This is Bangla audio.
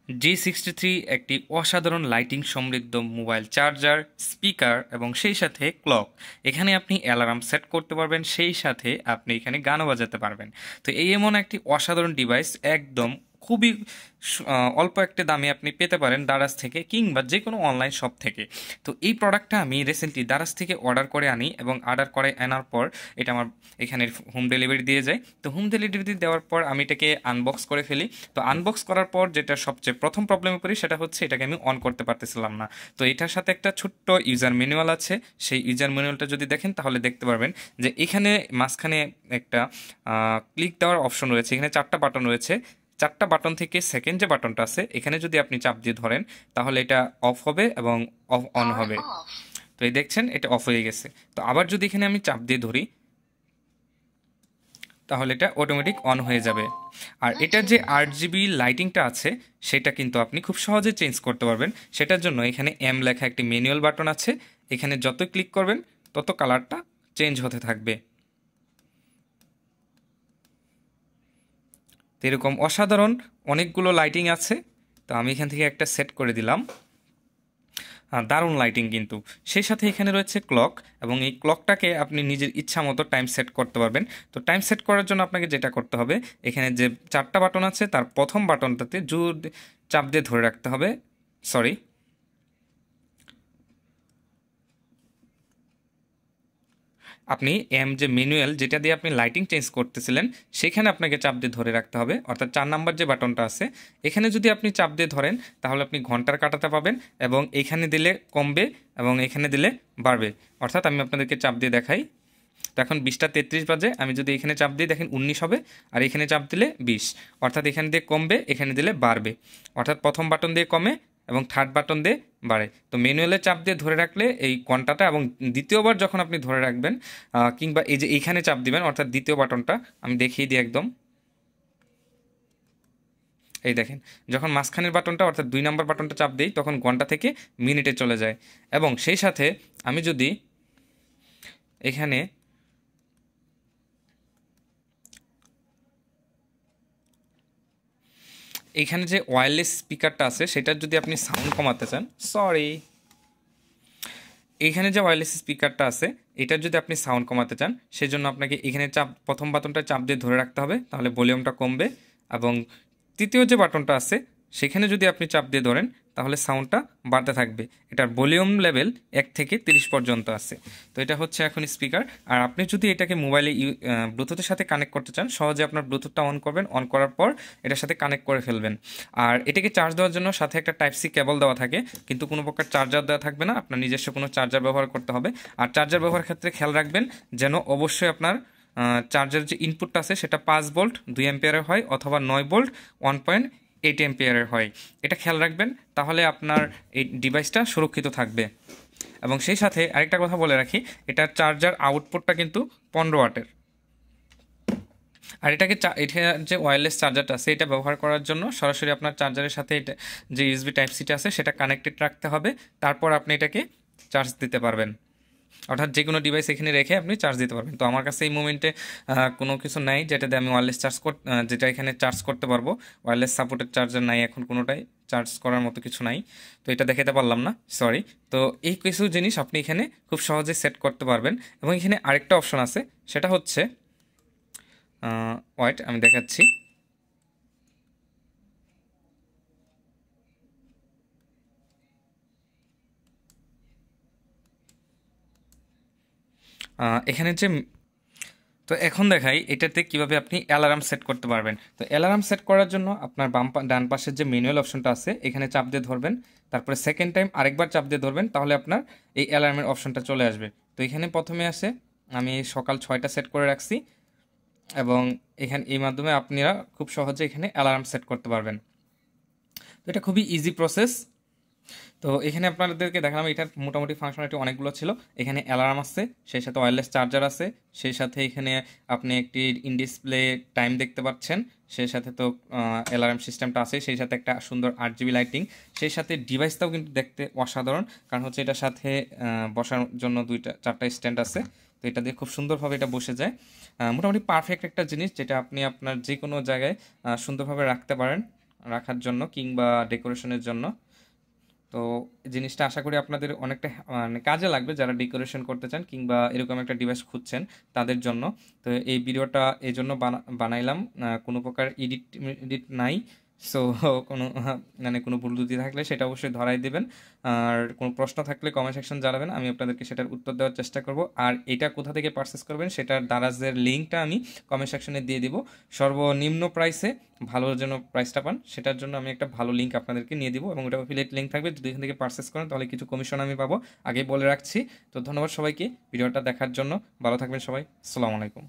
G63 একটি অসাধারণ লাইটিং সমৃদ্ধ মোবাইল চার্জার, স্পিকার এবং সেই সাথে ক্লক। এখানে আপনি অ্যালার্ম সেট করতে পারবেন, সেই সাথে আপনি এখানে গানও বাজাতে পারবেন। তো এই এমন একটি অসাধারণ ডিভাইস, একদম খুবই অল্প একটা দামে আপনি পেতে পারেন দারাজ থেকে কিংবা যে কোনো অনলাইন শপ থেকে। তো এই প্রোডাক্টটা আমি রিসেন্টলি দারাজ থেকে অর্ডার করে আনি এবং অর্ডার করে আনার পর এটা আমার এখানে হোম ডেলিভারি দিয়ে যায়। তো হোম ডেলিভারি দেওয়ার পর আমি এটাকে আনবক্স করে ফেলি। তো আনবক্স করার পর যেটা সবচেয়ে প্রথম প্রবলেমে পড়ি সেটা হচ্ছে এটাকে আমি অন করতে পারতেছিলাম না। তো এটার সাথে একটা ছোট্ট ইউজার ম্যানুয়াল আছে। সেই ইউজার ম্যানুয়ালটা যদি দেখেন তাহলে দেখতে পারবেন যে এখানে মাঝখানে একটা ক্লিক দেওয়ার অপশন রয়েছে। এখানে 4টা বাটন রয়েছে। 4টা বাটন থেকে সেকেন্ড যে বাটনটা আছে এখানে যদি আপনি চাপ দিয়ে ধরেন তাহলে এটা অফ হবে এবং অন হবে। তো এই দেখছেন এটা অফ হয়ে গেছে। তো আবার যদি এখানে আমি চাপ দিয়ে ধরি তাহলে এটা অটোমেটিক অন হয়ে যাবে। আর এটার যে 8GB লাইটিংটা আছে সেটা কিন্তু আপনি খুব সহজে চেঞ্জ করতে পারবেন। সেটার জন্য এখানে এম লেখা একটি ম্যানুয়াল বাটন আছে। এখানে যত ক্লিক করবেন তত কালারটা চেঞ্জ হতে থাকবে। তো এরকম অসাধারণ অনেকগুলো লাইটিং আছে। তো আমি এখান থেকে একটা সেট করে দিলাম। দারুণ লাইটিং কিন্তু। সেই সাথে এখানে রয়েছে ক্লক এবং এই ক্লকটাকে আপনি নিজের ইচ্ছা মতো টাইম সেট করতে পারবেন। তো টাইম সেট করার জন্য আপনাকে যেটা করতে হবে, এখানে যে 4টা বাটন আছে তার প্রথম বাটনটাতে জোর চাপ দিয়ে ধরে রাখতে হবে। সরি, আপনি যে ম্যানুয়াল যেটা দিয়ে আপনি লাইটিং চেঞ্জ করতেছিলেন সেখানে আপনাকে চাপ দিয়ে ধরে রাখতে হবে, অর্থাৎ 4 নাম্বার যে বাটনটা আছে এখানে যদি আপনি চাপ দিয়ে ধরেন তাহলে আপনি ঘন্টার কাঁটাটা পাবেন এবং এখানে দিলে কমবে এবং এখানে দিলে বাড়বে। অর্থাৎ আমি আপনাদেরকে চাপ দিয়ে দেখাই। তো এখন 20টা 33 বাজে। আমি যদি এখানে চাপ দিই দেখেন 19 হবে, আর এখানে চাপ দিলে 20। অর্থাৎ এখানে দিয়ে কমবে, এখানে দিলে বাড়বে। অর্থাৎ প্রথম বাটন দিয়ে কমে এবং থার্ড বাটন দিয়ে বাড়ে। তো ম্যানুয়ালে চাপ দিয়ে ধরে রাখলে এই ঘন্টাটা, এবং দ্বিতীয়বার যখন আপনি ধরে রাখবেন কিংবা এই যে এইখানে চাপ দিবেন অর্থাৎ দ্বিতীয় বাটনটা আমি দেখিয়ে দিই একদম। এই দেখেন, যখন মাঝখানের বাটনটা অর্থাৎ 2 নম্বর বাটনটা চাপ দিই তখন ঘন্টা থেকে মিনিটে চলে যায়। এবং সেই সাথে আমি যদি এখানে এইখানে যে ওয়্যারলেস স্পিকারটা আছে সেটার যদি আপনি সাউন্ড কমাতে চান, সরি, এইখানে যে ওয়্যারলেস স্পিকারটা আছে এটার যদি আপনি সাউন্ড কমাতে চান সেজন্য আপনাকে এখানে প্রথম বাটনটা চাপ দিয়ে ধরে রাখতে হবে, তাহলে ভলিউমটা কমবে। এবং তৃতীয় যে বাটনটা আছে সেখানে যদি আপনি চাপ দিয়ে ধরেন তাহলে সাউন্ডটা বাড়তে থাকবে। এটার ভলিউম লেভেল 1 থেকে 30 পর্যন্ত আছে। তো এটা হচ্ছে এখন স্পিকার। আর আপনি যদি এটাকে মোবাইলে ব্লুটুথের সাথে কানেক্ট করতে চান, সহজে আপনার ব্লুটুথটা অন করবেন, অন করার পর এটার সাথে কানেক্ট করে ফেলবেন। আর এটাকে চার্জ দেওয়ার জন্য সাথে একটা টাইপ সি কেবল দেওয়া থাকে, কিন্তু কোনো প্রকার চার্জার দেওয়া থাকবে না, আপনার নিজস্ব কোনো চার্জার ব্যবহার করতে হবে। আর চার্জার ব্যবহারের ক্ষেত্রে খেয়াল রাখবেন যেন অবশ্যই আপনার চার্জারের যে ইনপুটটা আছে সেটা 5 ভোল্ট 2 অ্যাম্পিয়ারের হয় অথবা 9 ভোল্ট 1.8 অ্যাম্পিয়ারের হয়। এটা খেয়াল রাখবেন, তাহলে আপনার এই ডিভাইসটা সুরক্ষিত থাকবে। এবং সেই সাথে আরেকটা কথা বলে রাখি, এটার চার্জার আউটপুটটা কিন্তু 15 ওয়াটের। আর এটা যে ওয়্যারলেস চার্জারটা আছে এটা ব্যবহার করার জন্য সরাসরি আপনার চার্জারের সাথে এটা যে ইউএসবি টাইপ সিটা আছে সেটা কানেক্টেড রাখতে হবে, তারপর আপনি এটাকে চার্জ দিতে পারবেন। অর্থাৎ যে কোনো ডিভাইস এখানে রেখে আপনি চার্জ দিতে পারবেন। তো আমার কাছে এই মোমেন্টে কোনো কিছু নাই যেটা দিয়ে আমি ওয়্যারলেস যেটা এখানে চার্জ করতে পারবো। ওয়্যারলেস সাপোর্টেড চার্জার নাই এখন কোনোটাই, চার্জ করার মতো কিছু নাই। তো এটা দেখাতে পারলাম না, সরি। তো এই কিছু জিনিস আপনি এখানে খুব সহজে সেট করতে পারবেন। এবং এখানে আরেকটা অপশন আছে, সেটা হচ্ছে ওয়েট আমি দেখাচ্ছি। এখানে যে তো এখন দেখাই এটাতে কিভাবে আপনি অ্যালার্ম সেট করতে পারবেন। তো অ্যালার্ম সেট করার জন্য আপনার ডান পাশের যে ম্যানুয়াল অপশনটা আছে এখানে চাপ দিয়ে ধরবেন, তারপরে সেকেন্ড টাইম আরেকবার চাপ দিয়ে ধরবেন, তাহলে আপনার এই অ্যালার্মের অপশনটা চলে আসবে। তো এখানে প্রথমে আসে আমি সকাল 6টা সেট করে রাখছি এবং এখানে এই মাধ্যমে আপনারা খুব সহজে এখানে অ্যালার্ম সেট করতে পারবেন। তো এটা খুবই ইজি প্রসেস। তো এখানে আপনাদেরকে দেখালাম এটার মোটামুটি ফাংশনালিটি অনেকগুলো ছিল। এখানে অ্যালার্ম আছে, সেই সাথে ওয়্যারলেস চার্জার আছে, সেই সাথে এখানে আপনি একটি ইন ডিসপ্লে টাইম দেখতে পাচ্ছেন, সেই সাথে তো অ্যালার্ম সিস্টেমটা আছে, সেই সাথে একটা সুন্দর 8GB লাইটিং, সেই সাথে ডিভাইসটাও কিন্তু দেখতে অসাধারণ, কারণ হচ্ছে এটার সাথে বসার জন্য 4টা স্ট্যান্ড আছে। তো এটা দিয়ে খুব সুন্দরভাবে এটা বসে যায়। মোটামুটি পারফেক্ট একটা জিনিস যেটা আপনি আপনার যে কোনো জায়গায় সুন্দরভাবে রাখতে পারেন, রাখার জন্য কিংবা ডেকোরেশনের জন্য। তো জিনিসটা আশা করি আপনাদের অনেকটা মানে কাজে লাগবে যারা ডেকোরেশন করতে চান কিংবা এরকম একটা ডিভাইস খুঁজছেন তাদের জন্য। তো এই ভিডিওটা এই জন্য বানাইলাম, কোনো প্রকার এডিট নাই। সো কোনো মানে কোনো ভুল ত্রুটি থাকলে সেটা অবশ্যই ধরাই দেবেন। আর কোনো প্রশ্ন থাকলে কমেন্ট সেকশন জানাবেন, আমি আপনাদেরকে সেটার উত্তর দেওয়ার চেষ্টা করব। আর এটা কোথা থেকে পারচেস করবেন সেটার দারাজের লিঙ্কটা আমি কমেন্ট সেকশনে দিয়ে দিব। সর্বনিম্ন প্রাইসে ভালো যেন প্রাইসটা পান সেটার জন্য আমি একটা ভালো লিঙ্ক আপনাদেরকে নিয়ে দিব, এবং ওটা অ্যাফিলিয়েট লিঙ্ক থাকবে। যদি এখান থেকে পারচেস করেন তাহলে কিছু কমিশন আমি পাবো, আগে বলে রাখছি। তো ধন্যবাদ সবাইকে ভিডিওটা দেখার জন্য, ভালো থাকবেন সবাই, আসসালামু আলাইকুম।